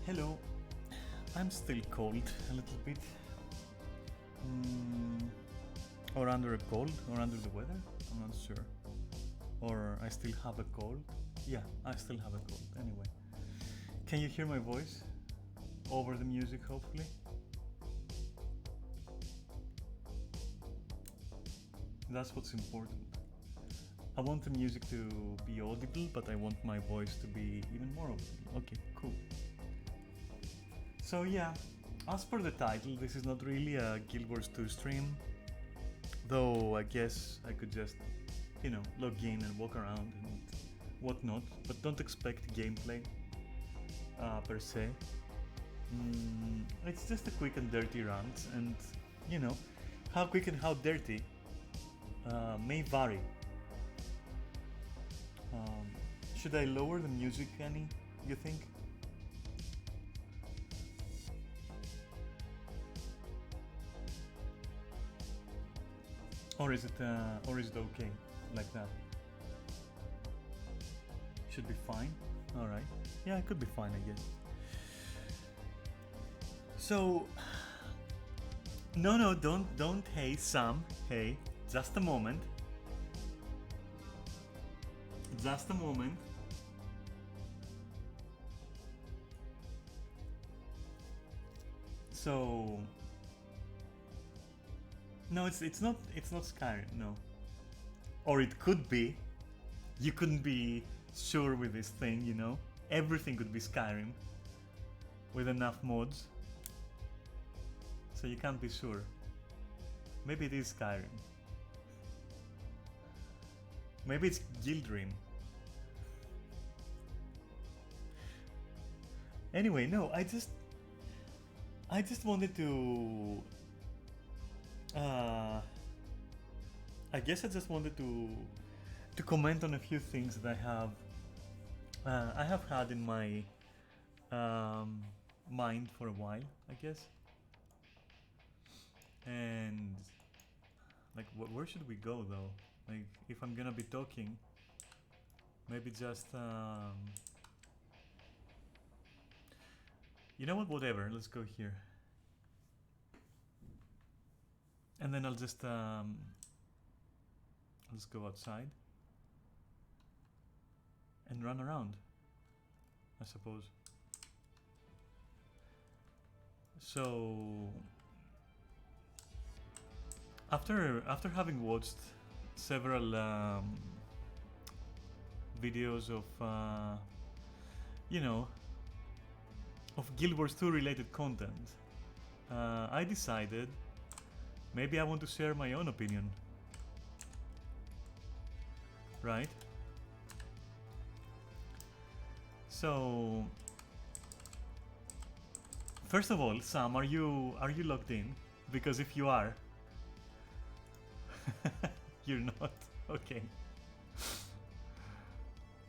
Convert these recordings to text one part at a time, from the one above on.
Hello. I'm still cold a little bit. Or under a cold, or under the weather. I'm not sure. Or I still have a cold. Yeah, I still have a cold. Anyway. Can you hear my voice? Over the music, hopefully. That's what's important. I want the music to be audible, but I want my voice to be even more audible. Okay, cool. So yeah, as per the title, this is not really a Guild Wars 2 stream, though I guess I could just, log in and walk around and whatnot, but don't expect gameplay per se. It's just a quick and dirty rant, and how quick and how dirty may vary. Should I lower the music any, you think? Or is it okay like that? Should be fine. All right. Yeah, it could be fine, I guess. So, no, don't. Hey, Sam. Hey, just a moment. Just a moment. So, no, it's not Skyrim. No, or it could be. You couldn't be sure with this thing, Everything could be Skyrim with enough mods. So you can't be sure. Maybe it is Skyrim. Maybe it's Gildrim. Anyway, no, I just wanted to I guess I just wanted to comment on a few things that I have had in my mind for a while, I guess. And like, where should we go though? Like, if I'm gonna be talking, maybe just you know what? Whatever. Let's go here, and then I'll just let's go outside and run around, I suppose. So after having watched several videos of of Guild Wars 2 related content, I decided maybe I want to share my own opinion, right? So first of all, Sam, are you logged in? Because if you are, you're not. Okay.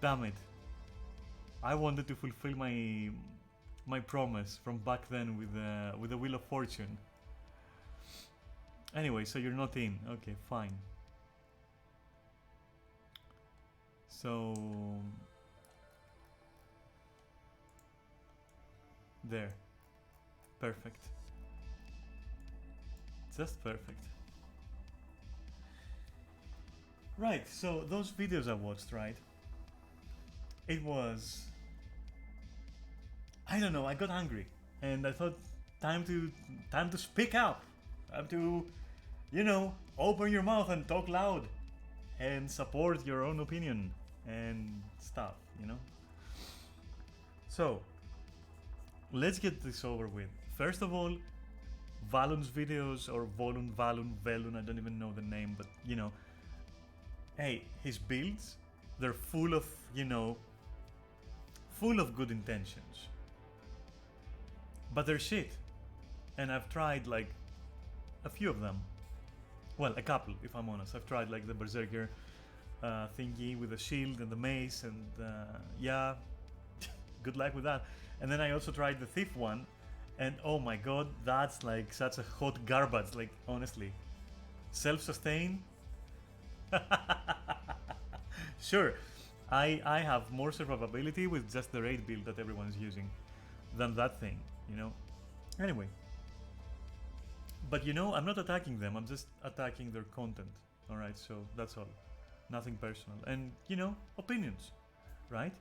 Damn it. I wanted to fulfill my promise from back then with the Wheel of Fortune. Anyway, so you're not in. Okay, fine. So there. Perfect. Just perfect. Right, so those videos I watched, right? It was, I don't know, I got angry and I thought time to speak up. Time to, open your mouth and talk loud and support your own opinion and stuff, So, let's get this over with. First of all, Valun's videos, or Valun, I don't even know the name, but hey, his builds, they're full of, full of good intentions. But they're shit. And I've tried like a few of them. Well, a couple, if I'm honest. I've tried like the Berserker thingy with the shield and the mace, and yeah, good luck with that. And then I also tried the Thief one, and oh my god, that's like such a hot garbage, like honestly. Self-sustain? Sure, I have more survivability with just the raid build that everyone's using than that thing, you know. Anyway, but you know, I'm not attacking them. I'm just attacking their content. All right, so that's all. Nothing personal, and you know, opinions, right?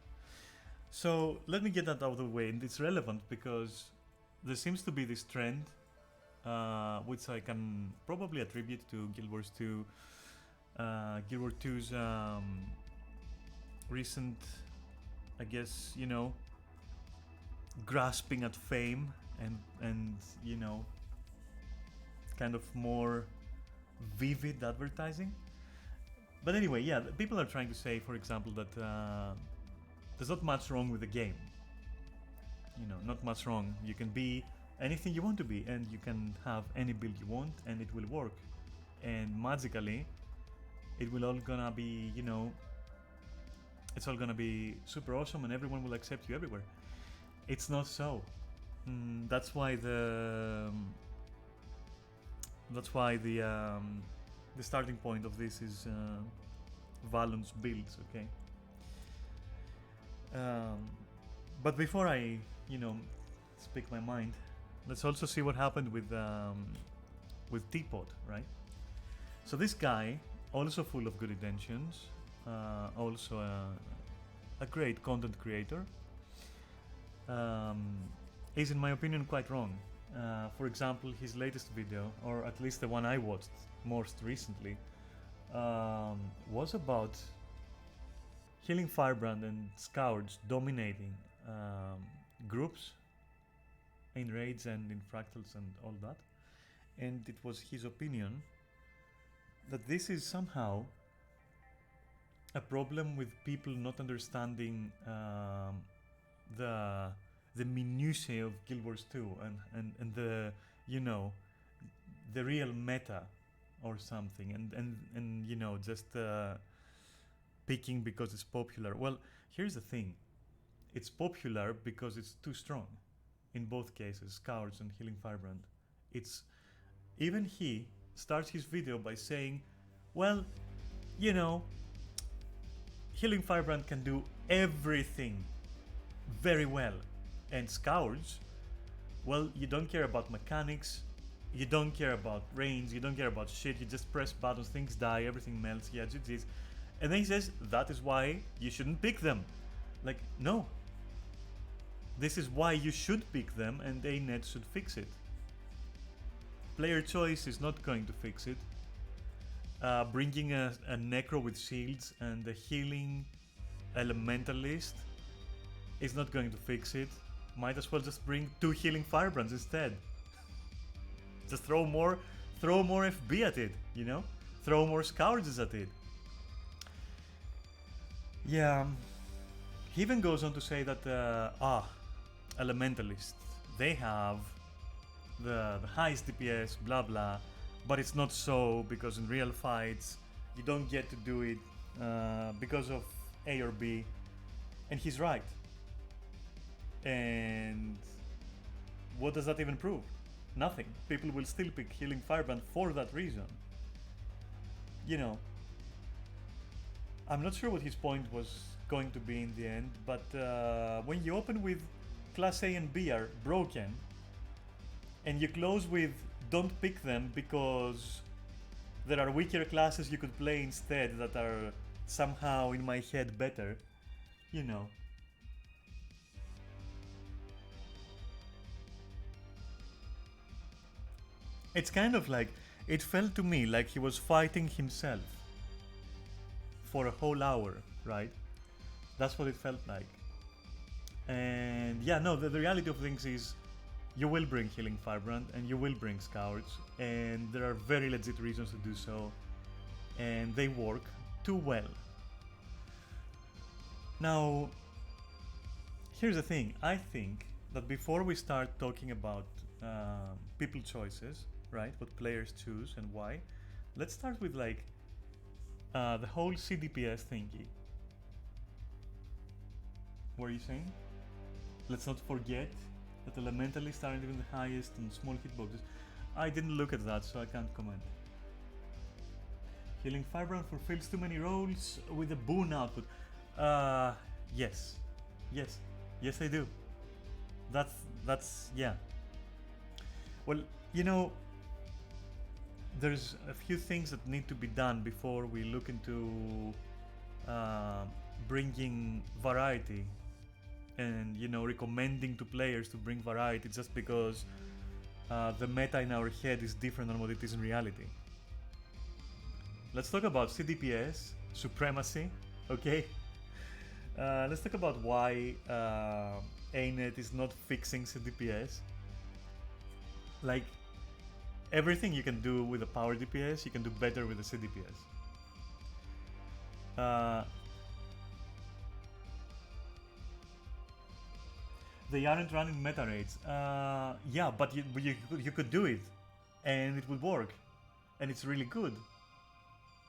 So let me get that out of the way, and it's relevant because there seems to be this trend, which I can probably attribute to Guild Wars 2, Guild Wars 2's recent, I guess, you know, grasping at fame and you know, kind of more vivid advertising. But anyway, yeah, people are trying to say, for example, that there's not much wrong with the game. You know, not much wrong. You can be anything you want to be, and you can have any build you want, and it will work. And magically, it will all gonna be, you know, it's all gonna be super awesome, and everyone will accept you everywhere. It's not so. That's why the starting point of this is Valon's builds, okay? But before I, you know, speak my mind, let's also see what happened with Teapot, right? So this guy, also full of good intentions, also a great content creator, is in my opinion quite wrong. For example, his latest video, or at least the one I watched most recently, was about Healing Firebrand and Scourge dominating groups in raids and in fractals and all that. And it was his opinion that this is somehow a problem with people not understanding the minutiae of Guild Wars 2 and the, you know, the real meta or something, and you know, just picking because it's popular. Well, here's the thing, it's popular because it's too strong in both cases, Scourge and Healing Firebrand. It's even he starts his video by saying, well, you know, Healing Firebrand can do everything very well, and Scourge, well, you don't care about mechanics, you don't care about range, you don't care about shit, you just press buttons, things die, everything melts, yeah, GG's. And then he says, that is why you shouldn't pick them. Like, no. This is why you should pick them, and ANET should fix it. Player choice is not going to fix it. Bringing a Necro with shields and a healing elementalist is not going to fix it. Might as well just bring 2 healing Firebrands instead. Just throw more FB at it, you know? Throw more Scourges at it. Yeah, he even goes on to say that elementalists, they have the highest DPS, blah blah, but it's not so because in real fights you don't get to do it because of A or B, and he's right. And what does that even prove? Nothing. People will still pick Healing Firebrand for that reason. You know, I'm not sure what his point was going to be in the end, but when you open with Class A and B are broken, and you close with don't pick them because there are weaker classes you could play instead that are somehow in my head better, you know. It's kind of like, it felt to me like he was fighting himself for a whole hour, right? That's what it felt like. And yeah, no, the reality of things is you will bring Healing Firebrand and you will bring Scourge, and there are very legit reasons to do so, and they work too well. Now, here's the thing, I think that before we start talking about people choices, right, what players choose and why, let's start with like the whole CDPS thingy. What are you saying? Let's not forget that elementalists aren't even the highest in small hitboxes. I didn't look at that, so I can't comment. Healing Firebrand fulfills too many roles with a boon output. Uh, yes, yes, yes, I do. That's that's yeah. Well, you know, there's a few things that need to be done before we look into uh, bringing variety and recommending to players to bring variety just because the meta in our head is different than what it is in reality. Let's talk about CDPS supremacy, okay? Let's talk about why ANET is not fixing CDPS. Like, everything you can do with a power DPS, you can do better with a CDPS. They aren't running meta raids. Yeah, but you could do it, and it would work, and it's really good.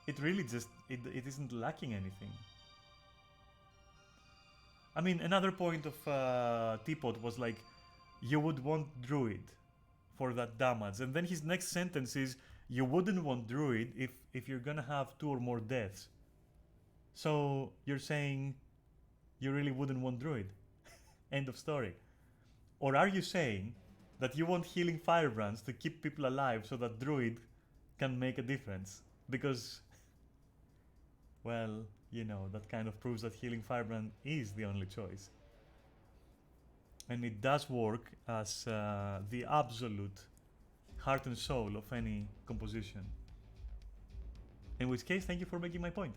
It really just it isn't lacking anything. I mean, another point of Teapot was like, you would want Druid for that damage, and then his next sentence is, you wouldn't want Druid if you're gonna have 2 or more deaths. So you're saying you really wouldn't want Druid. End of story. Or are you saying that you want healing firebrands to keep people alive so that Druid can make a difference? Because, well, that kind of proves that healing firebrand is the only choice. And it does work as the absolute heart and soul of any composition. In which case, thank you for making my point.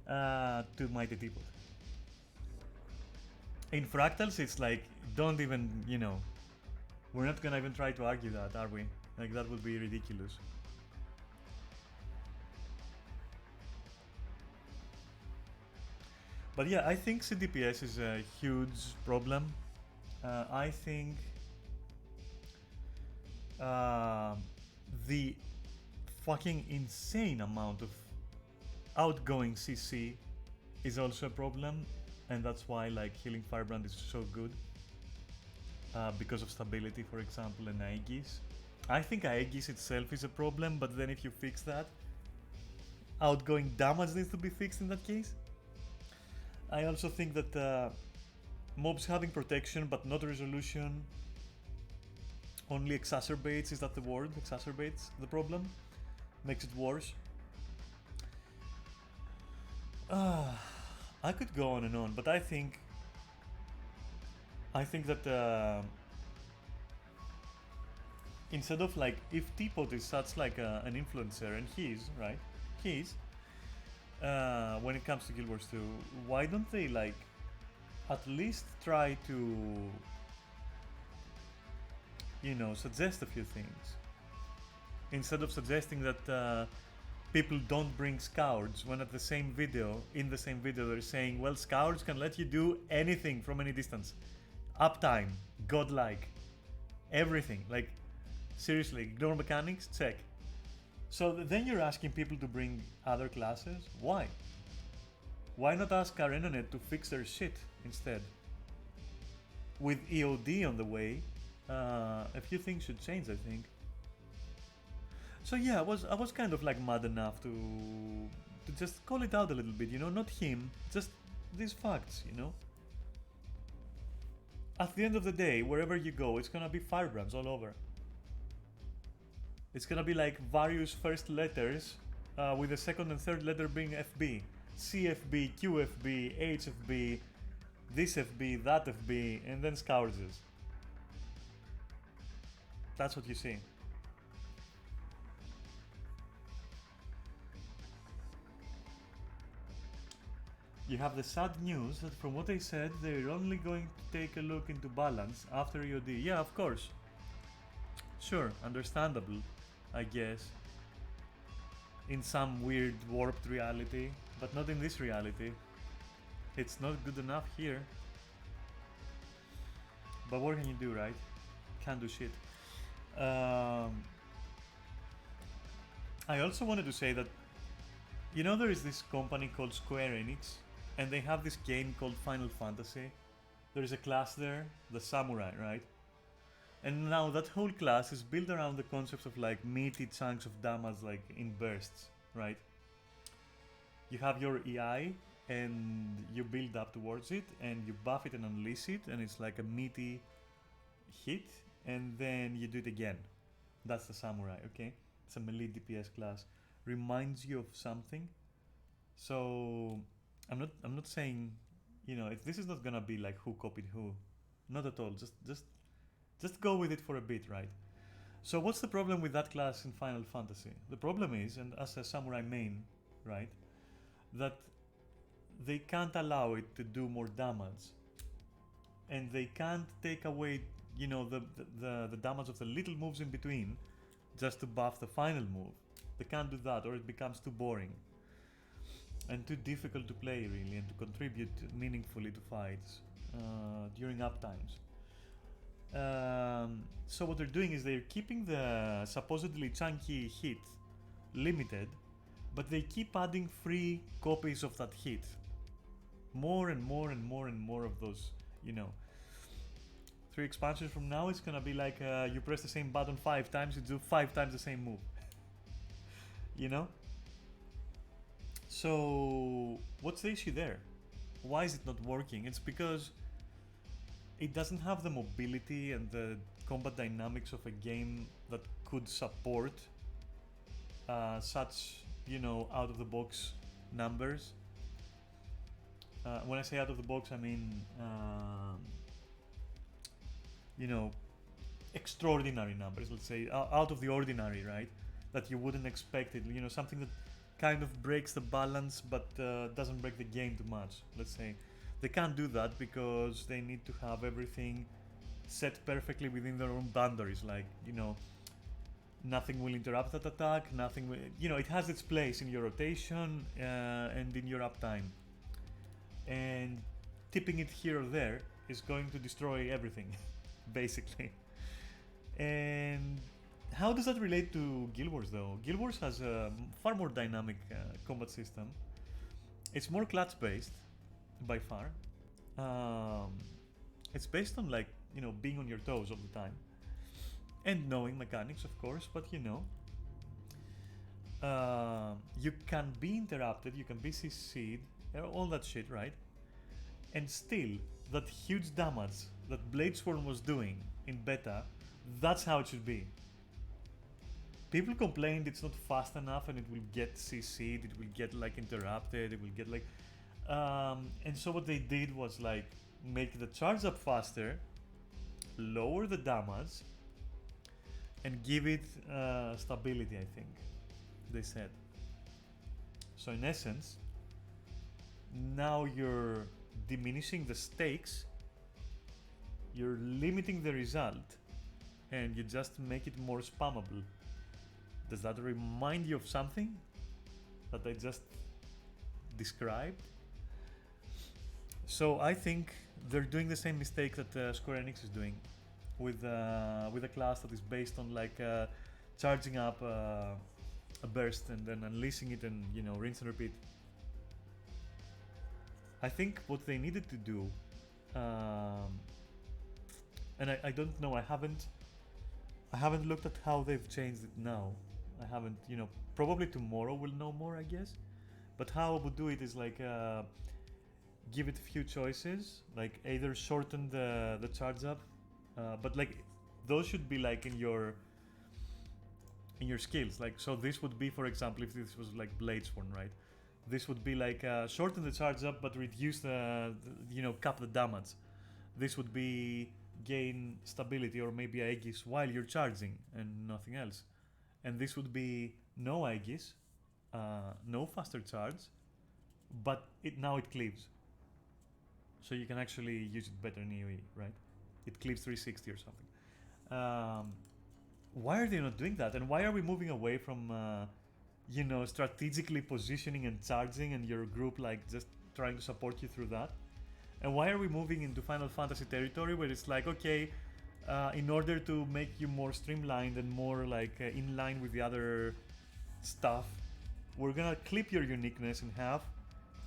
To Mighty Teapot. In fractals, it's like, don't even, we're not gonna even try to argue that, are we? Like, that would be ridiculous. But yeah, I think CDPS is a huge problem. I think the fucking insane amount of outgoing CC is also a problem, and that's why like healing firebrand is so good because of stability, for example, and Aegis. I think Aegis itself is a problem, but then if you fix that, outgoing damage needs to be fixed in that case. I also think that mobs having protection but not resolution only exacerbates, is that the word? Exacerbates the problem, makes it worse. I could go on and on, but I think that instead of like, if Teapot is such like an influencer, and he is, right? He is. When it comes to Guild Wars 2, why don't they like at least try to suggest a few things instead of suggesting that people don't bring Scourge when in the same video they're saying, well, Scourge can let you do anything from any distance, uptime, godlike, everything. Like, seriously, ignore mechanics, check. So then you're asking people to bring other classes? Why? Why not ask ArenaNet to fix their shit instead? With EOD on the way, a few things should change, I think. So yeah, I was kind of like mad enough to just call it out a little bit, not him, just these facts, At the end of the day, wherever you go, it's gonna be firebrands all over. It's gonna be like various first letters with the second and third letter being FB. CFB, QFB, HFB, this FB, that FB, and then Scourges. That's what you see. You have the sad news that from what they said, they're only going to take a look into balance after EOD. Yeah, of course. Sure, understandable, I guess. In some weird warped reality, but not in this reality. It's not good enough here. But what can you do, right? Can't do shit. I also wanted to say that, there is this company called Square Enix, and they have this game called Final Fantasy. There is a class there, the Samurai, right? And now that whole class is built around the concepts of like meaty chunks of damage, like in bursts, right? You have your EI, and you build up towards it, and you buff it and unleash it, and it's like a meaty hit, and then you do it again. That's the samurai, okay? It's a melee DPS class. Reminds you of something. So I'm not saying, this is not gonna be like who copied who. Not at all. Just go with it for a bit, right? So what's the problem with that class in Final Fantasy? The problem is, and as a samurai main, right, that they can't allow it to do more damage, and they can't take away, the damage of the little moves in between, just to buff the final move. They can't do that, or it becomes too boring and too difficult to play, really, and to contribute meaningfully to fights during uptimes. So what they're doing is they're keeping the supposedly chunky hit limited, but they keep adding free copies of that hit. More and more and more and more of those, 3 expansions from now, it's gonna be like you press the same button 5 times, you do 5 times the same move. So what's the issue there? Why is it not working? It's because it doesn't have the mobility and the combat dynamics of a game that could support such, out of the box numbers. When I say out of the box, I mean, extraordinary numbers, let's say, out of the ordinary, right? That you wouldn't expect it, something that kind of breaks the balance but doesn't break the game too much, let's say. They can't do that because they need to have everything set perfectly within their own boundaries, like, nothing will interrupt that attack, nothing will, it has its place in your rotation and in your uptime. And tipping it here or there is going to destroy everything, basically. And how does that relate to Guild Wars, though? Guild Wars has a far more dynamic combat system. It's more clutch based, by far. It's based on, like, being on your toes all the time and knowing mechanics, of course, but you can be interrupted, you can be CC'd, all that shit, right? And still, that huge damage that Bladesworn was doing in beta, that's how it should be. People complained it's not fast enough and it will get CC'd, it will get like interrupted, it will get like... and so what they did was like make the charge up faster, lower the damage, and give it stability, I think, they said. So in essence, now you're diminishing the stakes, you're limiting the result, and you just make it more spammable. Does that remind you of something that I just described? So I think they're doing the same mistake that Square Enix is doing with a class that is based on like charging up a burst and then unleashing it and rinse and repeat. I think what they needed to do, and I don't know, I haven't looked at how they've changed it now. I haven't, probably tomorrow we'll know more, I guess. But how I would do it is like give it a few choices, like either shorten the charge up, but like those should be like in your skills. Like, so this would be, for example, if this was like Bladesworn, right? This would be like shorten the charge up but reduce cap the damage. This would be gain stability or maybe Aegis while you're charging and nothing else. And this would be no Aegis, no faster charge, but now it cleaves. So you can actually use it better in AoE, right? It cleaves 360 or something. Why are they not doing that? And why are we moving away from strategically positioning and charging and your group like just trying to support you through that? And why are we moving into Final Fantasy territory where it's like, okay, in order to make you more streamlined and more like in line with the other stuff, we're gonna clip your uniqueness in half,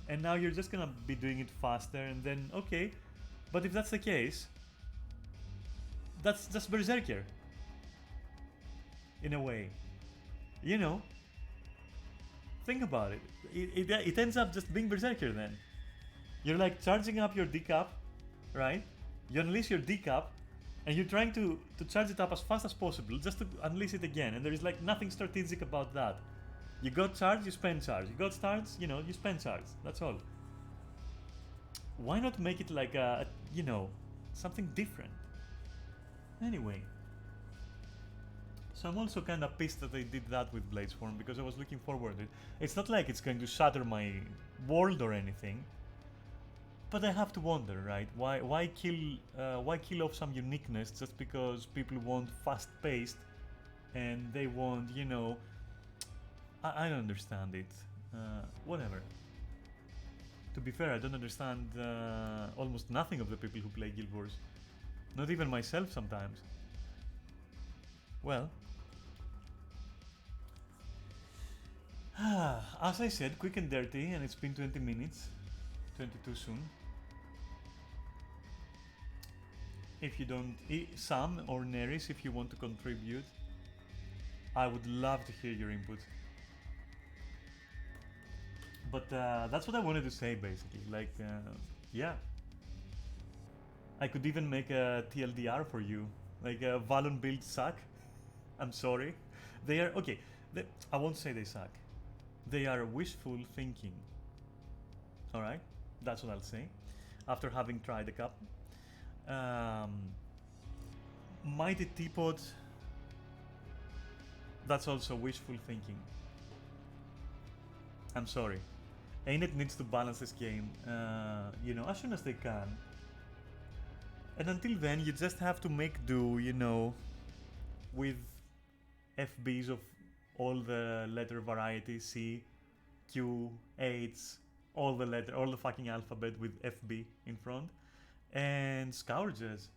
and now you're just gonna be doing it faster. And then, okay, but if that's the case, that's just Berserker in a way, think about it. It ends up just being Berserker then. You're like charging up your decap, right? You unleash your decap, and you're trying to charge it up as fast as possible just to unleash it again. And there is like nothing strategic about that. You got charge, you spend charge. You got charge, you know, you spend charge. That's all. Why not make it like you know, something different? Anyway. So I'm also kind of pissed that they did that with Bladesform because I was looking forward to it. It's not like it's going to shatter my world or anything, but I have to wonder, right? Why kill off some uniqueness just because people want fast-paced and they want, you know, I don't understand it. Whatever. To be fair, I don't understand almost nothing of the people who play Guild Wars. Not even myself sometimes. Well, as I said, quick and dirty, and it's been 20 minutes. 22 soon. If you don't, Sam or Neris, if you want to contribute, I would love to hear your input. But that's what I wanted to say, basically. Like, yeah. I could even make a TLDR for you. Like, Valon builds suck. I'm sorry. They are, okay, I won't say they suck. They are wishful thinking. Alright? That's what I'll say. After having tried a couple. Mighty Teapot. That's also wishful thinking. I'm sorry. ANET needs to balance this game, you know, as soon as they can. And until then, you just have to make do, you know, with FBs of all the letter varieties, C, Q, H, all the fucking alphabet with FB in front, and scourges.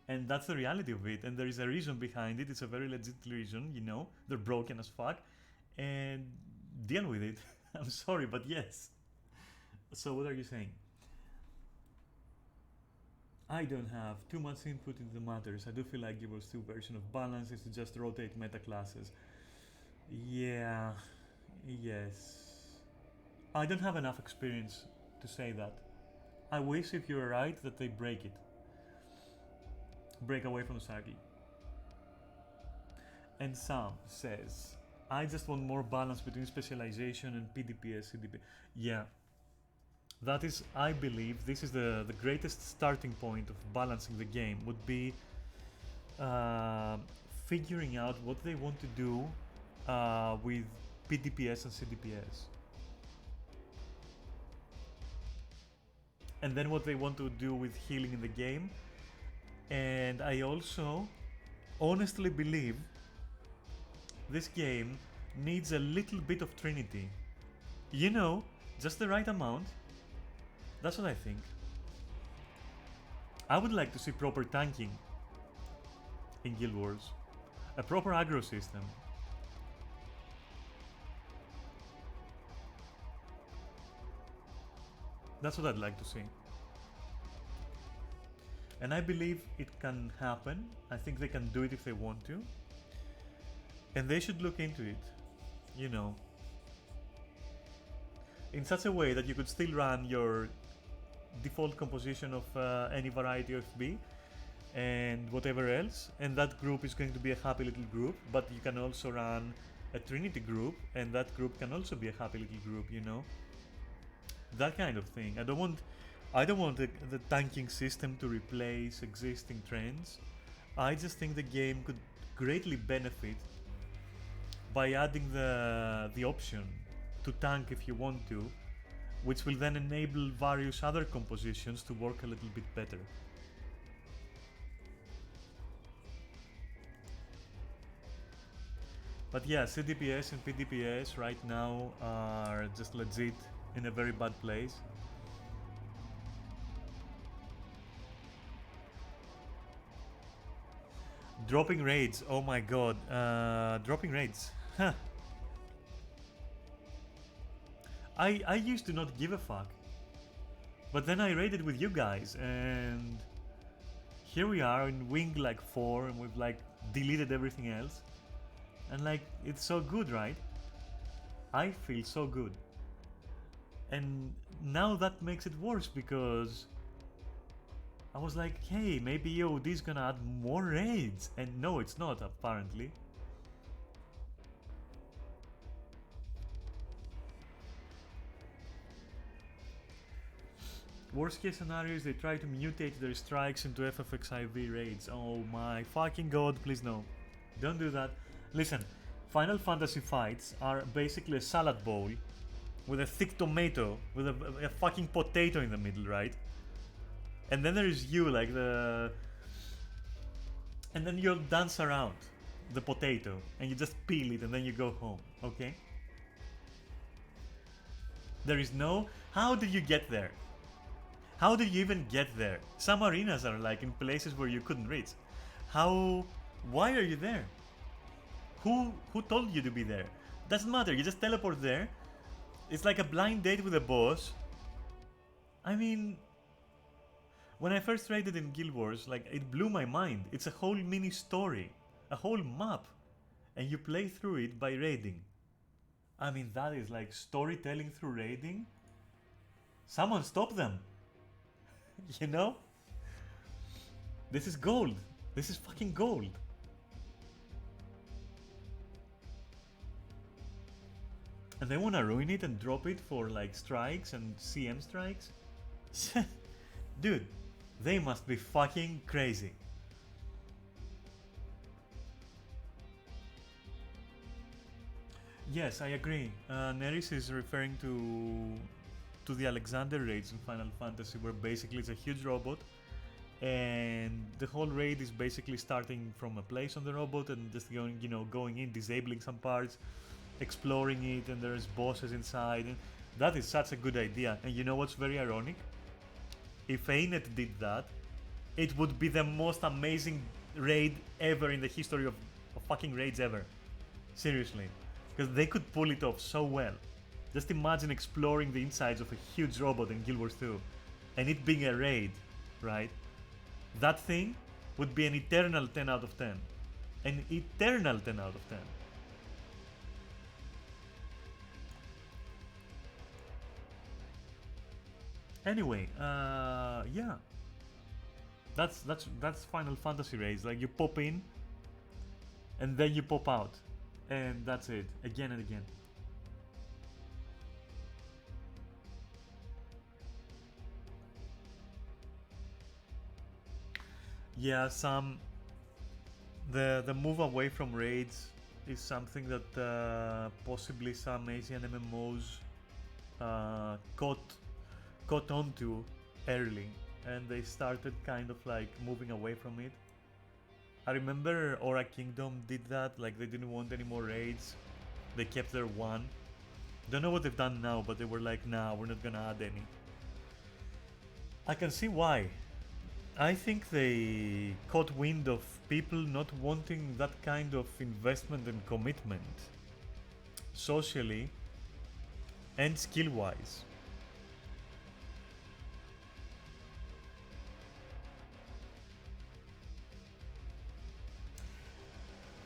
And that's the reality of it, and there is a reason behind it. It's a very legit reason, you know. They're broken as fuck, and deal with it. I'm sorry, but yes. So what are you saying? I don't have too much input into the matters. I do feel like Guild Wars 2 version of balance is to just rotate meta classes. Yeah, yes. I don't have enough experience to say that. I wish, if you're right, that they break it. Break away from the cycle. And Sam says, I just want more balance between specialization and PDPS, CDP. Yeah. That is, I believe, this is the greatest starting point of balancing the game, would be figuring out what they want to do with PDPS and CDPS. And then what they want to do with healing in the game. And I also honestly believe this game needs a little bit of Trinity. You know, just the right amount. That's what I think. I would like to see proper tanking in Guild Wars. A proper aggro system. That's what I'd like to see. And I believe it can happen. I think they can do it if they want to. And they should look into it, you know, in such a way that you could still run your default composition of any variety of FB and whatever else, and that group is going to be a happy little group, but you can also run a Trinity group, and that group can also be a happy little group, you know, that kind of thing. I don't want the tanking system to replace existing trends. I just think the game could greatly benefit by adding the option to tank if you want to, which will then enable various other compositions to work a little bit better. But yeah, CDPS and PDPS right now are just legit in a very bad place. Dropping raids, oh my god, dropping raids, huh. I used to not give a fuck, but then I raided with you guys, and here we are in Wing like 4, and we've like deleted everything else, and like, it's so good, right? I feel so good. And now that makes it worse because I was like, hey, maybe EOD is gonna add more raids, and no, it's not apparently. Worst case scenario is they try to mutate their strikes into FFXIV raids. Oh my fucking god, please no. Don't do that. Listen, Final Fantasy fights are basically a salad bowl with a thick tomato with a fucking potato in the middle, right? And then there is you, like the... And then you'll dance around the potato and you just peel it and then you go home, okay? There is no... How did you get there? How did you even get there? Some arenas are like in places where you couldn't reach. How... Why are you there? Who told you to be there? Doesn't matter, you just teleport there. It's like a blind date with a boss. I mean... When I first raided in Guild Wars, like, it blew my mind. It's a whole mini story. A whole map. And you play through it by raiding. I mean, that is like storytelling through raiding. Someone stop them. You know? This is gold. This is fucking gold. And they wanna ruin it and drop it for like strikes and CM strikes? Dude, they must be fucking crazy. Yes, I agree. Neris is referring to the Alexander raids in Final Fantasy, where basically it's a huge robot, and the whole raid is basically starting from a place on the robot and just going, you know, going in, disabling some parts, exploring it, and there's bosses inside. And that is such a good idea. And you know what's very ironic? If Ainet did that, it would be the most amazing raid ever in the history of fucking raids ever. Seriously. Because they could pull it off so well. Just imagine exploring the insides of a huge robot in Guild Wars 2 and it being a raid, right? That thing would be an eternal 10 out of 10. An eternal 10 out of 10. Anyway, yeah. That's Final Fantasy raids. Like, you pop in and then you pop out. And that's it. Again and again. Yeah, the move away from raids is something that possibly some Asian MMOs caught onto early, and they started kind of like moving away from it. I remember Aura Kingdom did that, like they didn't want any more raids. They kept their one. Don't know what they've done now, but they were like, nah, we're not gonna add any. I can see why. I think they caught wind of people not wanting that kind of investment and commitment, socially and skill-wise.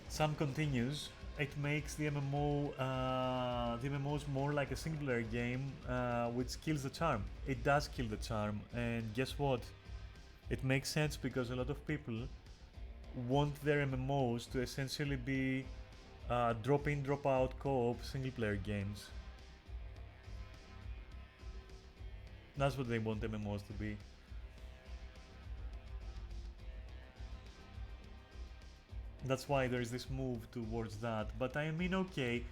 Sam continues, it makes the MMOs more like a single player game, which kills the charm. It does kill the charm, and guess what? It makes sense because a lot of people want their MMOs to essentially be drop in, drop out co-op single player games. That's what they want MMOs to be. That's why there is this move towards that. But I mean, okay,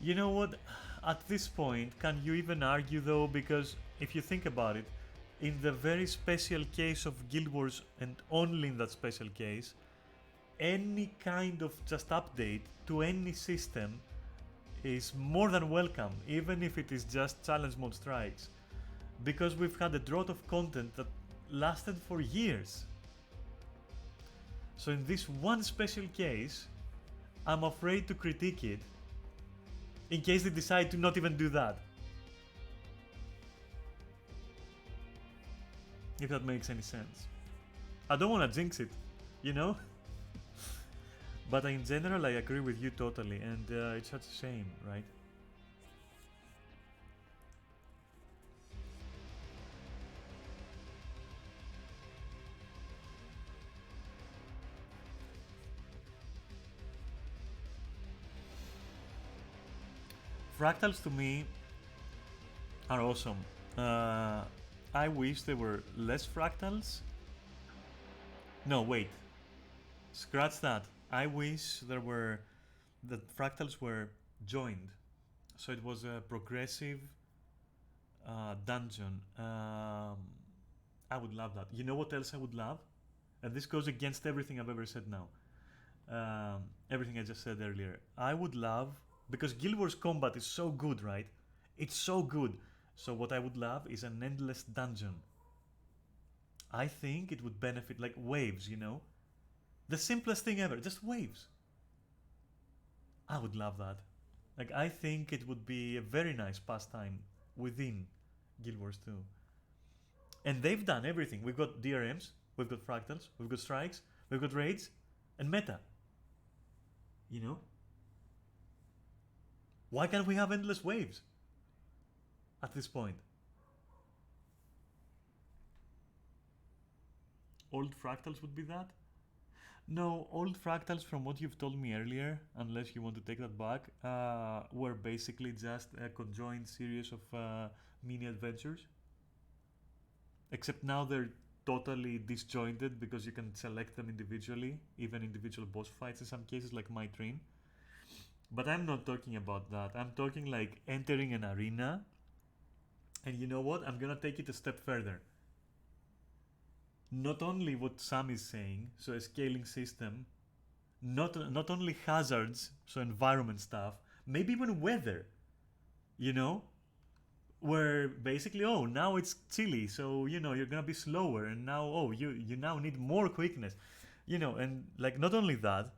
you know what? At this point, can you even argue though? Because if you think about it, in the very special case of Guild Wars, and only in that special case, any kind of just update to any system is more than welcome, even if it is just challenge mode strikes. Because we've had a drought of content that lasted for years. So in this one special case, I'm afraid to critique it, in case they decide to not even do that. If that makes any sense. I don't want to jinx it, you know? But in general, I agree with you totally, and it's such a shame, right? Fractals to me are awesome. Uh, I wish there were less fractals. No, wait. Scratch that. I wish there were the fractals were joined, so it was a progressive dungeon. I would love that. You know what else I would love? And this goes against everything I've ever said now. Everything I just said earlier. I would love, because Guild Wars combat is so good, right? It's so good. So what I would love is an endless dungeon. I think it would benefit, like waves, you know? The simplest thing ever, just waves. I would love that. Like, I think it would be a very nice pastime within Guild Wars 2. And they've done everything. We've got DRMs, we've got fractals, we've got strikes, we've got raids, and meta. You know? Why can't we have endless waves at this point? Old fractals would be that? No, old fractals, from what you've told me earlier, unless you want to take that back, were basically just a conjoined series of mini adventures. Except now they're totally disjointed because you can select them individually, even individual boss fights in some cases, like my train. But I'm not talking about that. I'm talking like entering an arena. And you know what? I'm gonna take it a step further. Not only what Sam is saying, so a scaling system, not only hazards, so environment stuff, maybe even weather, you know, where basically, oh, now it's chilly, so you know you're gonna be slower, and now, oh, you now need more quickness, you know, and like not only that,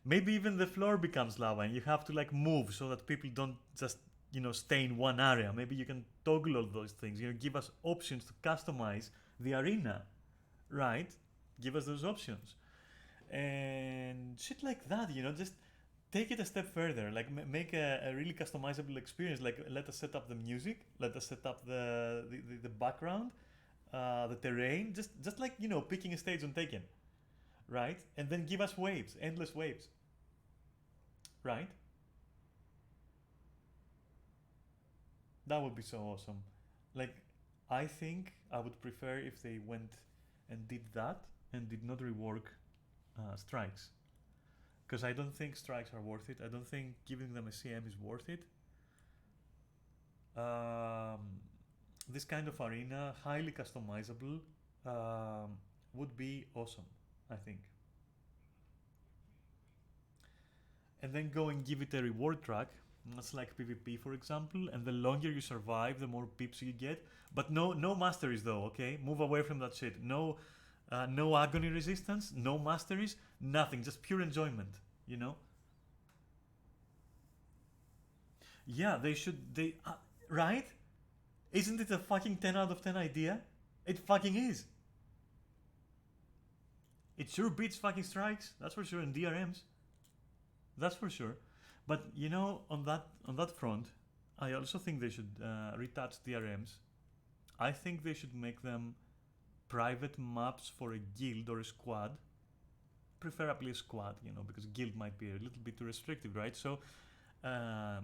maybe even the floor becomes lava, and you have to like move so that people don't just, you know, stay in one area. Maybe you can toggle all those things, you know, give us options to customize the arena, right? Give us those options and shit like that, you know, just take it a step further, like make a really customizable experience. Like, let us set up the music, let us set up the background, the terrain, just like, you know, picking a stage on Taken, right? And then give us waves, endless waves, right? That would be so awesome. Like, I think I would prefer if they went and did that and did not rework strikes, because I don't think strikes are worth it. I don't think giving them a CM is worth it. Um, this kind of arena, highly customizable, would be awesome, I think. And then go and give it a reward track. That's like PvP, for example. And the longer you survive, the more pips you get. But no masteries, though. Okay, move away from that shit. No agony resistance. No masteries. Nothing. Just pure enjoyment. You know. Yeah, they should. They right? Isn't it a fucking 10 out of 10 idea? It fucking is. It sure beats fucking strikes. That's for sure. And DRMs. That's for sure. But you know, on that front, I also think they should retouch DRMs. I think they should make them private maps for a guild or a squad, preferably a squad. You know, because guild might be a little bit too restrictive, right? So, uh,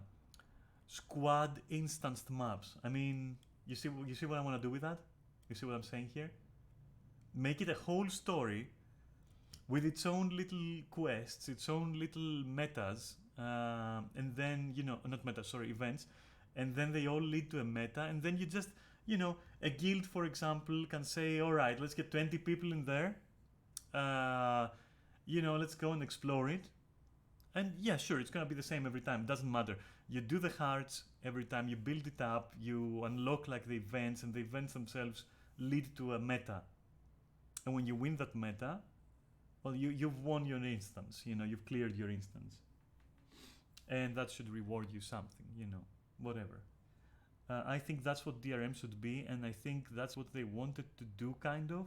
squad instanced maps. I mean, you see what I want to do with that? You see what I'm saying here? Make it a whole story with its own little quests, its own little metas, and then, you know, not metas, sorry, events, and then they all lead to a meta, and then you just, you know, a guild, for example, can say, all right, let's get 20 people in there, uh, you know, let's go and explore it. And yeah, sure, it's gonna be the same every time. It doesn't matter. You do the hearts every time. You build it up. You unlock like the events, and the events themselves lead to a meta. And when you win that meta, well, you've won your instance. You know, you've cleared your instance, and that should reward you something. You know, whatever. I think that's what DRM should be, and I think that's what they wanted to do, kind of,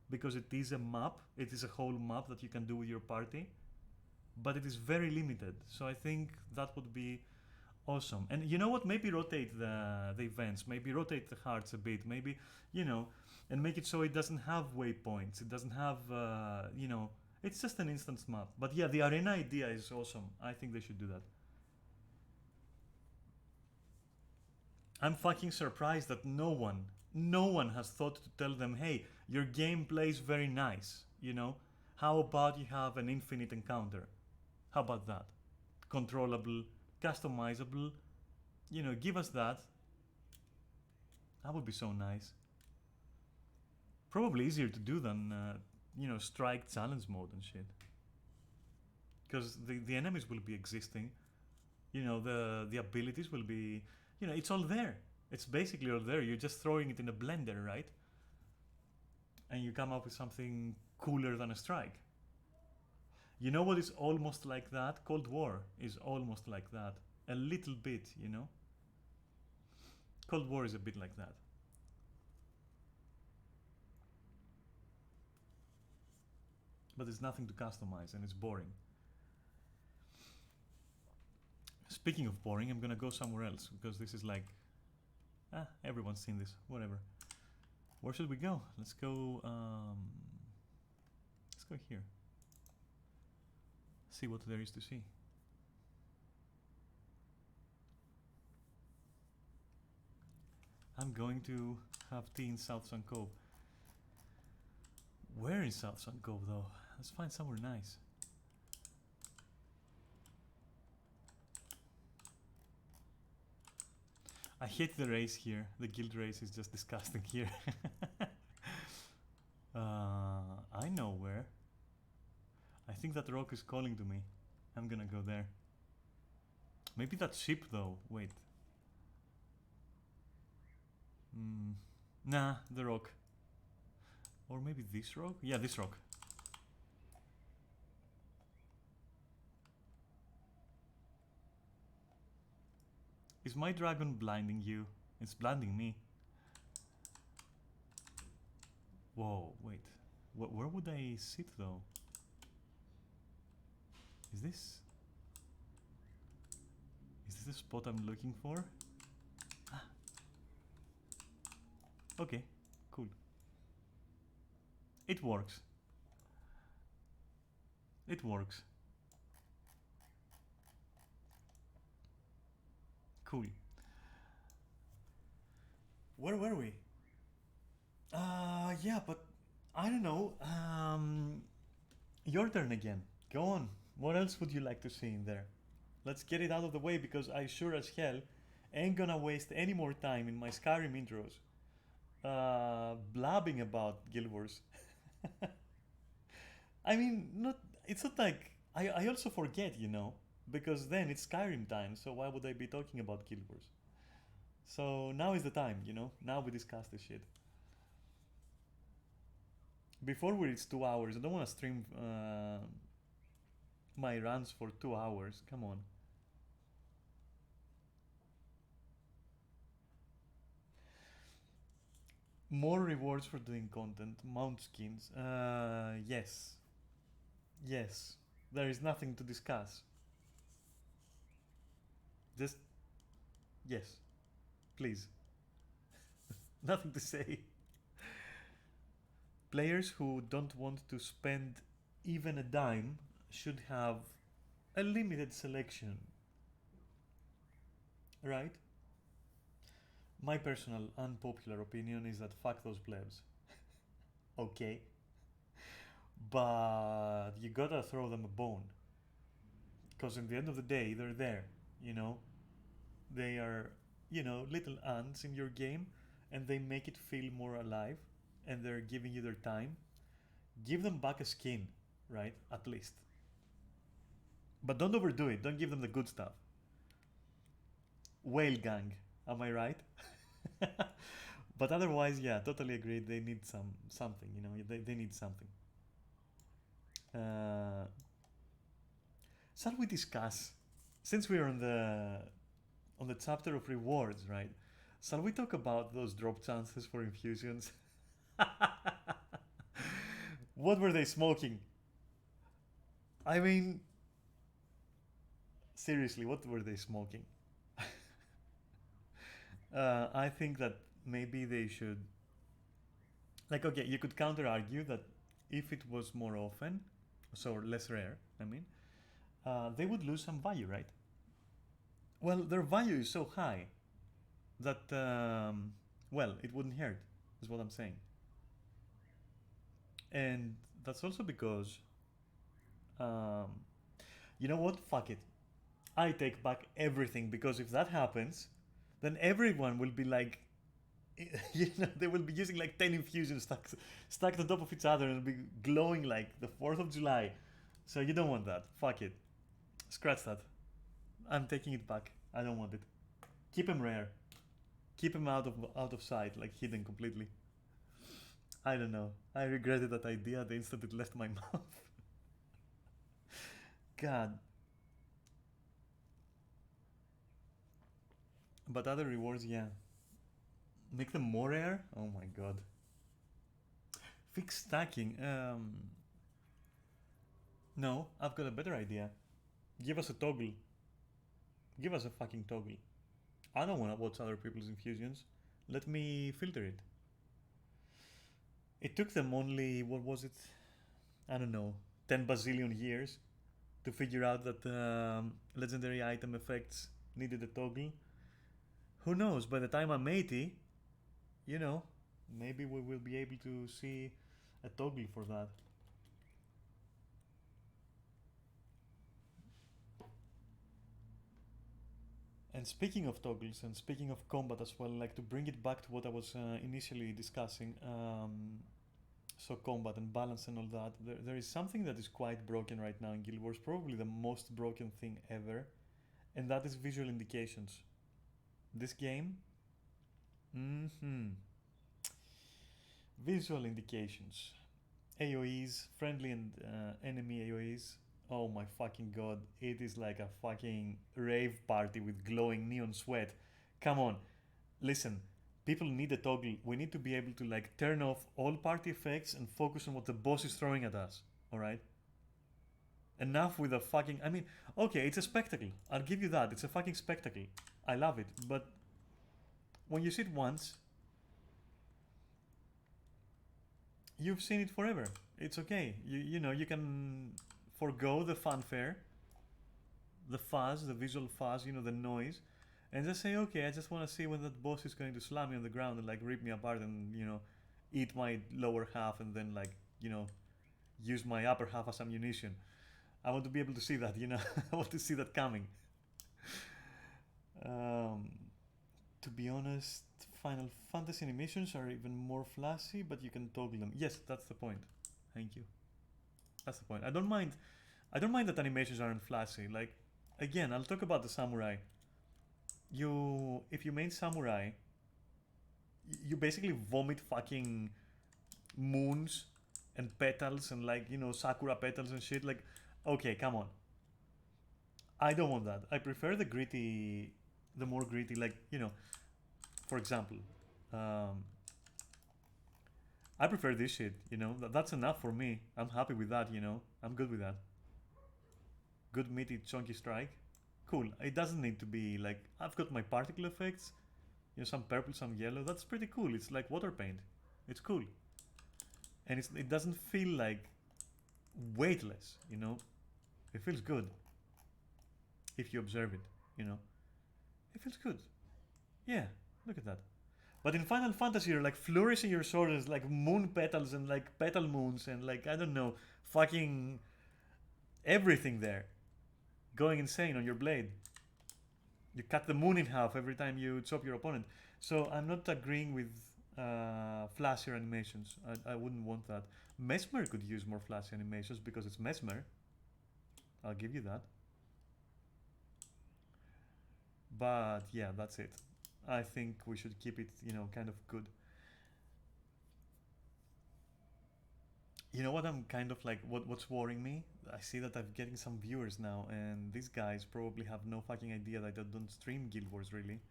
because it is a map. It is a whole map that you can do with your party, but it is very limited. So I think that would be awesome. And you know what? Maybe rotate the events. Maybe rotate the hearts a bit. Maybe, you know, and make it so it doesn't have waypoints. It doesn't have you know. It's just an instance map. But yeah, the arena idea is awesome. I think they should do that. I'm fucking surprised that no one has thought to tell them, hey, your game plays very nice, you know? How about you have an infinite encounter? How about that? Controllable, customizable, you know, give us that. That would be so nice. Probably easier to do than, you know, strike challenge mode and shit. Because the enemies will be existing, you know, the abilities will be, you know, it's all there. It's basically all there. You're just throwing it in a blender, right? And you come up with something cooler than a strike. You know what is almost like that? Cold War is almost like that. A little bit, you know? Cold War is a bit like that. But there's nothing to customize and it's boring. Speaking of boring, I'm gonna go somewhere else because this is like, everyone's seen this, whatever. Where should we go? Let's go here. See what there is to see. I'm going to have tea in South Sun Cove. Where in South Sun Cove though? Let's find somewhere nice. I hate the race here. The guild race is just disgusting here. I know where. I think that rock is calling to me. I'm gonna go there. Maybe that ship though. Wait. Nah, the rock. Or maybe this rock? Yeah, this rock. Is my dragon blinding you? It's blinding me. Whoa, wait. Where would I sit though? Is this the spot I'm looking for? Ah. Okay, cool. It works. It works. Cool. Where were we? Yeah, but I don't know. Your turn again. Go on. What else would you like to see in there? Let's get it out of the way because I sure as hell ain't gonna waste any more time in my Skyrim intros blabbing about Guild Wars. I mean, it's not like I also forget, you know, because then it's Skyrim time, so why would I be talking about Guild Wars? So now is the time, you know, now we discuss this shit. Before we reach 2 hours, I don't want to stream my runs for 2 hours. Come on. More rewards for doing content. Mount skins. Yes. Yes. There is nothing to discuss. Just yes. Please. Nothing to say. Players who don't want to spend even a dime should have a limited selection. Right? My personal unpopular opinion is that fuck those plebs. Okay? But you gotta throw them a bone. Because in the end of the day, they're there, you know? They are, you know, little ants in your game and they make it feel more alive and they're giving you their time. Give them back a skin, right? At least. But don't overdo it. Don't give them the good stuff. Whale gang, am I right? But otherwise, yeah, totally agree. They need something, you know, they need something. Shall we discuss, since we're on the chapter of rewards, right? Shall we talk about those drop chances for infusions? What were they smoking? I mean, seriously, what were they smoking? I think that maybe they should, like, okay, you could counter argue that if it was more often, so less rare, I mean, they would lose some value, right? Well, their value is so high that well, it wouldn't hurt, is what I'm saying. And that's also because um, you know what? Fuck it. I take back everything because if that happens, then everyone will be like, they will be using like 10 infusions stacked on top of each other and be glowing like the 4th of July. So you don't want that. Fuck it. Scratch that. I'm taking it back. I don't want it. Keep him rare. Keep him out of sight, like hidden completely. I don't know. I regretted that idea the instant it left my mouth. God. But other rewards, yeah. Make them more rare? Oh my god. Fix stacking. No, I've got a better idea. Give us a toggle. Give us a fucking toggle. I don't want to watch other people's infusions. Let me filter it. It took them only, what was it? I don't know, 10 bazillion years to figure out that legendary item effects needed a toggle. Who knows, by the time I'm 80, you know, maybe we will be able to see a toggle for that. And speaking of toggles and speaking of combat as well, like to bring it back to what I was initially discussing, so combat and balance and all that, there is something that is quite broken right now in Guild Wars, probably the most broken thing ever, and that is visual indications. This game, mm-hmm, visual indications. AoEs, friendly and enemy AoEs. Oh my fucking god, it is like a fucking rave party with glowing neon sweat. Come on, listen, people need a toggle. We need to be able to like turn off all party effects and focus on what the boss is throwing at us. Alright? Enough with the fucking. I mean, okay, it's a spectacle. I'll give you that. It's a fucking spectacle. I love it. But when you see it once, you've seen it forever. It's okay. You know, you can forego the fanfare, the fuzz, the visual fuzz, you know, the noise, and just say, okay, I just want to see when that boss is going to slam me on the ground and like rip me apart and, you know, eat my lower half and then like, you know, use my upper half as ammunition. I want to be able to see that, you know. I want to see that coming. Um, to be honest, Final Fantasy animations are even more flashy, but you can toggle them. Yes, that's the point. Thank you. That's the point. I don't mind. I don't mind that animations aren't flashy. Like, again, I'll talk about the samurai. If you main samurai, you basically vomit fucking moons and petals and like, you know, sakura petals and shit. Like, okay, come on. I don't want that. I prefer the gritty, the more gritty, like, you know, for example, um, I prefer this shit, you know. That's enough for me. I'm happy with that, you know. I'm good with that. Good meaty chunky strike. Cool. It doesn't need to be like, I've got my particle effects, you know, some purple, some yellow. That's pretty cool. It's like water paint. It's cool. And it doesn't feel like weightless, you know. It feels good if you observe it, you know. It feels good. Yeah, look at that. But in Final Fantasy, you're like flourishing your sword as like moon petals and like petal moons and like, I don't know, fucking everything there. Going insane on your blade. You cut the moon in half every time you chop your opponent. So I'm not agreeing with flashier animations. I wouldn't want that. Mesmer could use more flashy animations because it's Mesmer. I'll give you that. But yeah, that's it. I think we should keep it, you know, kind of good. You know what I'm kind of like, what's worrying me? I see that I'm getting some viewers now, and these guys probably have no fucking idea that I don't stream Guild Wars really,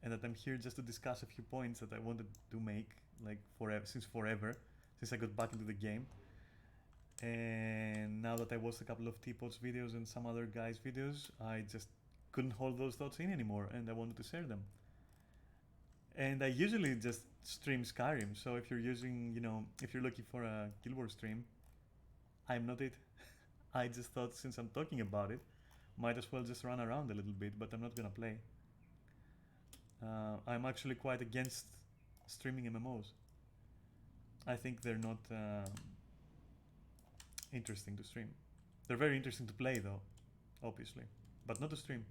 and that I'm here just to discuss a few points that I wanted to make, like forever, since I got back into the game. And now that I watched a couple of Teapot's videos and some other guys' videos, I just couldn't hold those thoughts in anymore, and I wanted to share them. And I usually just stream Skyrim, so if you're using, you know, if you're looking for a Guild Wars stream, I'm not it. I just thought since I'm talking about it, might as well just run around a little bit, but I'm not gonna play. I'm actually quite against streaming MMOs. I think they're not interesting to stream. They're very interesting to play though, obviously, but not to stream.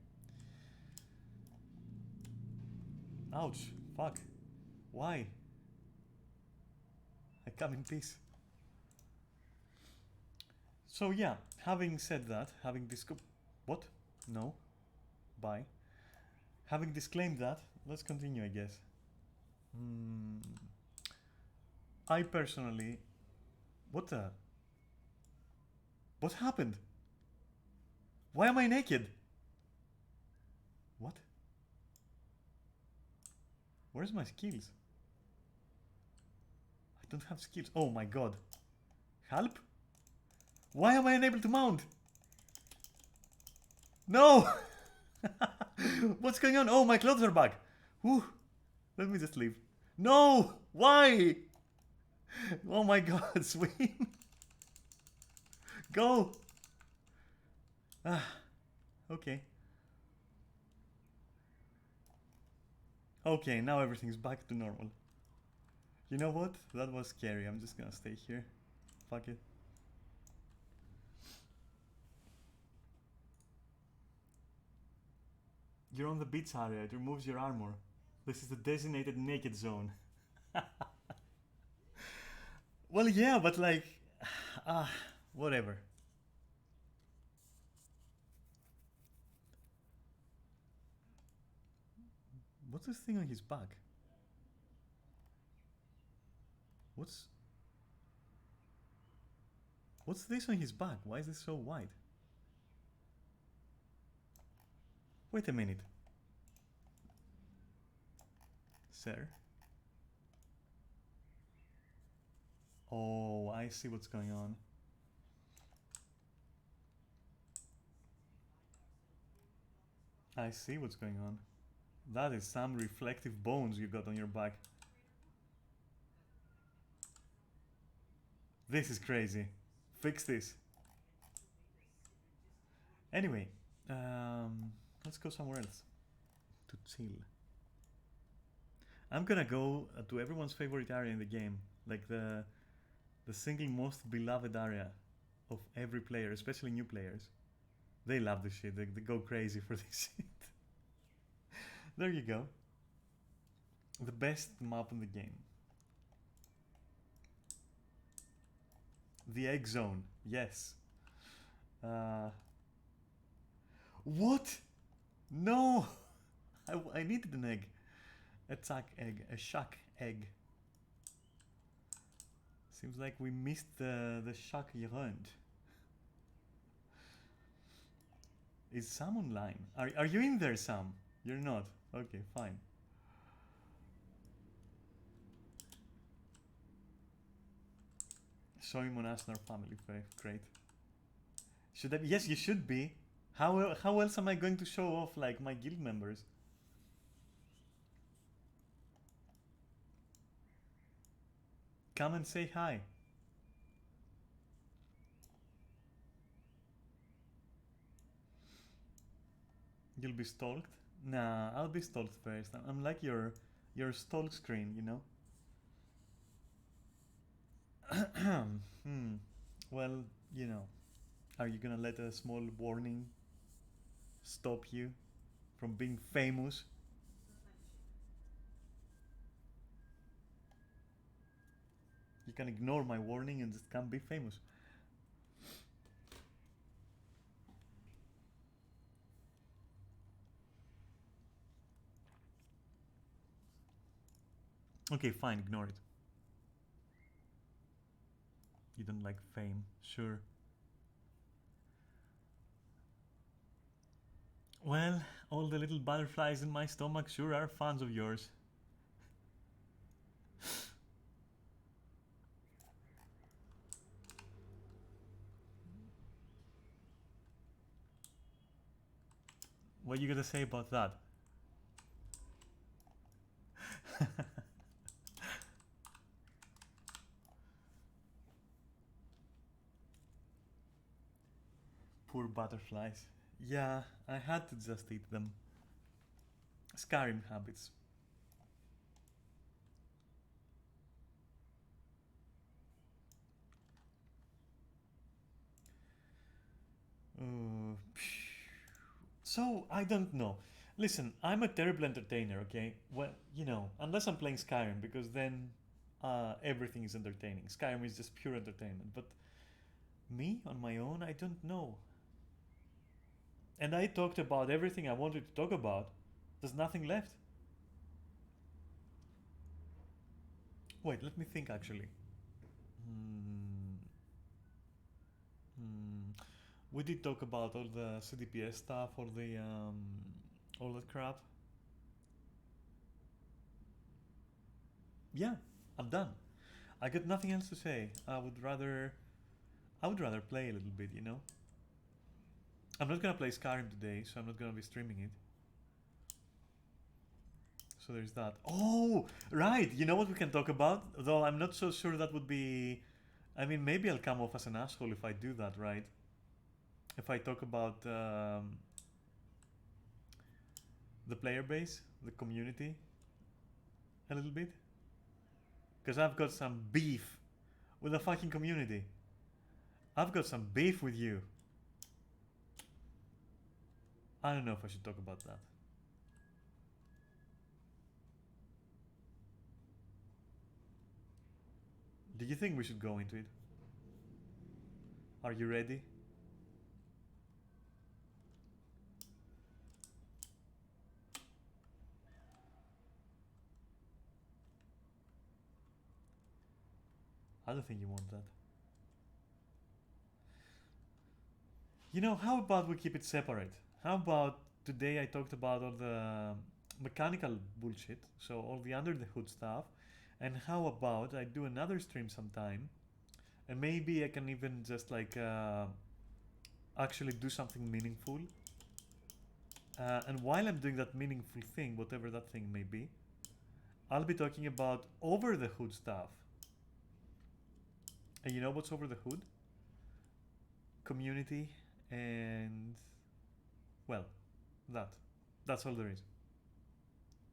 Ouch, fuck. Why? I come in peace. So yeah, having said that, having what? No. Bye. Having disclaimed that, let's continue, I guess. I personally... What the... What happened? Why am I naked? What? Where's my skills? I don't have skills. Oh my god. Help? Why am I unable to mount? No! What's going on? Oh, my clothes are back. Whew. Let me just leave. No! Why? Oh my god, swim. Go! Ah, okay. Okay, now everything's back to normal. You know what? That was scary. I'm just gonna stay here. Fuck it. You're on the beach area. It removes your armor. This is the designated naked zone. Well, yeah, but like... whatever. What's this thing on his back? What's this on his back? Why is this so wide? Wait a minute. Sir? Oh, I see what's going on. I see what's going on. That is some reflective bones you got on your back. This is crazy. Fix this. Anyway, let's go somewhere else to chill. I'm gonna go to everyone's favorite area in the game, like the single most beloved area of every player, especially new players. They love this shit. They go crazy for this shit. There you go. The best map in the game. The egg zone. Yes. What? No! I needed an egg. A chuck egg. A shuck egg. Seems like we missed the shuck round. Is Sam online? Are you in there, Sam? You're not. Okay, fine. Showing Monas in our family. Great. Should I be? Yes, you should be. How else am I going to show off like my guild members? Come and say hi. You'll be stalked? Nah, I'll be stalked first. I'm like your stalk screen, you know? Well, you know. Are you gonna let a small warning stop you from being famous? You can ignore my warning and just come be famous. Okay, fine, ignore it. You don't like fame, sure. Well, all the little butterflies in my stomach sure are fans of yours. What you gotta say about that? Poor butterflies. Yeah, I had to just eat them. Skyrim habits. Uh, so I don't know. Listen, I'm a terrible entertainer. Okay, well, unless I'm playing Skyrim, because then everything is entertaining. Skyrim is just pure entertainment. But me on my own, I don't know. And I talked about everything I wanted to talk about. There's nothing left. Wait, let me think actually. Hmm. Hmm. We did talk about all the CDPS stuff, all that crap. Yeah, I'm done. I got nothing else to say. I would rather play a little bit, you know. I'm not gonna play Skyrim today, so I'm not gonna be streaming it. So there's that. Oh, right. You know what we can talk about? Though I'm not so sure that would be. I mean, maybe I'll come off as an asshole if I do that, right? If I talk about the player base, the community, a little bit, because I've got some beef with the fucking community. I've got some beef with you. I don't know if I should talk about that. Do you think we should go into it? Are you ready? I don't think you want that. You know, how about we keep it separate? How about today I talked about all the mechanical bullshit, so all the under the hood stuff, and how about I do another stream sometime, and maybe I can even just like actually do something meaningful. And while I'm doing that meaningful thing, whatever that thing may be, I'll be talking about over the hood stuff. And you know what's over the hood? Community and, well, that. That's all there is.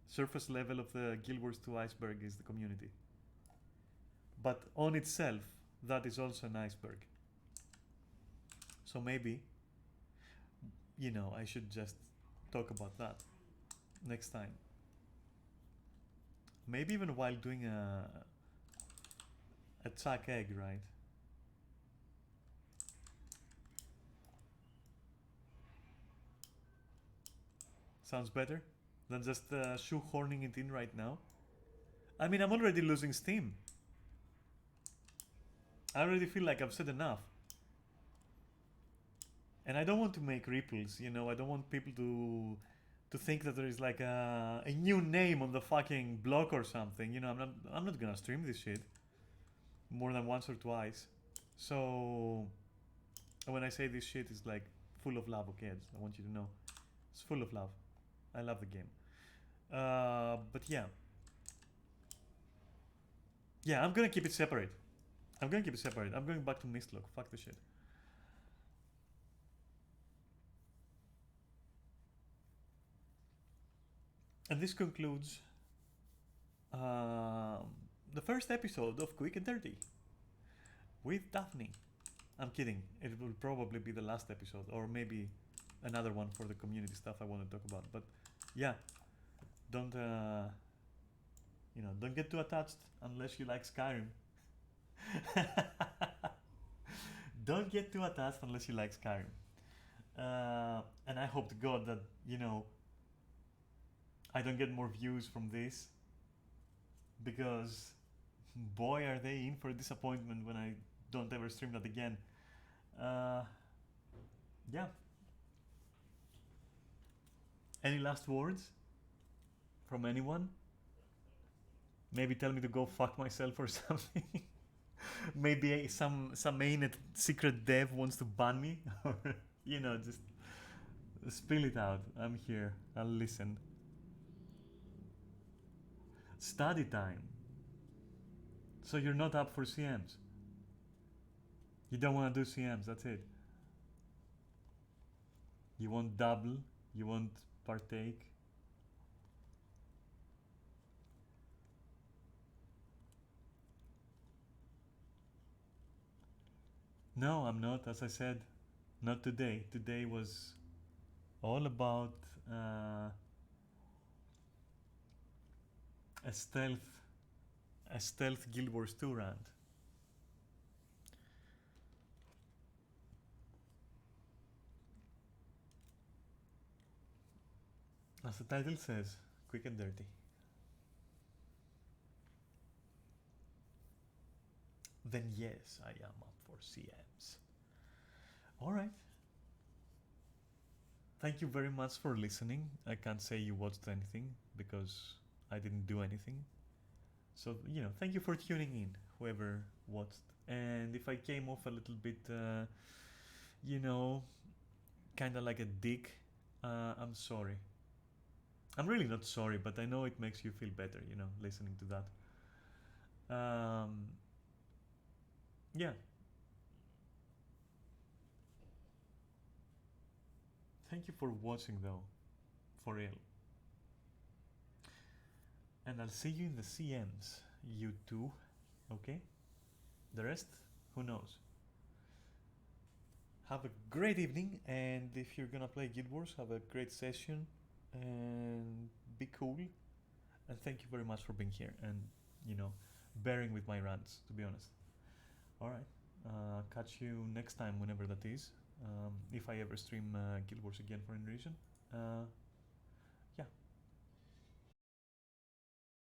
Surface level of the Guild Wars 2 iceberg is the community. But on itself, that is also an iceberg. So maybe, I should just talk about that next time. Maybe even while doing a chuck egg, right? Sounds better than just shoehorning it in right now. I mean, I'm already losing steam. I already feel like I've said enough. And I don't want to make ripples, I don't want people to think that there is like a new name on the fucking block or something. I'm not gonna stream this shit more than once or twice. So when I say this shit is like full of love, okay, I want you to know it's full of love. I love the game. But yeah, I'm gonna keep it separate. I'm going back to Mistlock. Fuck the shit. And this concludes the first episode of Quick and Dirty with Daphne. I'm kidding. It will probably be the last episode, or maybe another one for the community stuff I want to talk about. But yeah, don't don't get too attached unless you like Skyrim. Don't get too attached unless you like Skyrim. And I hope to God that I don't get more views from this, because boy are they in for a disappointment when I don't ever stream that again. Yeah. Any last words from anyone? Maybe tell me to go fuck myself or something. Maybe some mainnet secret dev wants to ban me, or just spill it out. I'm here. I'll listen. Study time. So you're not up for CMs. You don't want to do CMs. That's it. You won't double. You won't partake. No, I'm not. As I said, not today. Today was all about uh, a stealth, a stealth Guild Wars 2 rant. As the title says, quick and dirty. Then yes, I am up for CMs. All right. Thank you very much for listening. I can't say you watched anything because I didn't do anything. So, thank you for tuning in, whoever watched. And if I came off a little bit, you know, kind of like a dick, I'm sorry. I'm really not sorry, but I know it makes you feel better, listening to that. Yeah. Thank you for watching, though. For real. And I'll see you in the CMs, you too. Okay? The rest, who knows? Have a great evening, and if you're gonna play Guild Wars, have a great session, and be cool. And thank you very much for being here and, bearing with my rants, to be honest. Alright, catch you next time, whenever that is. If I ever stream Guild Wars again for any reason.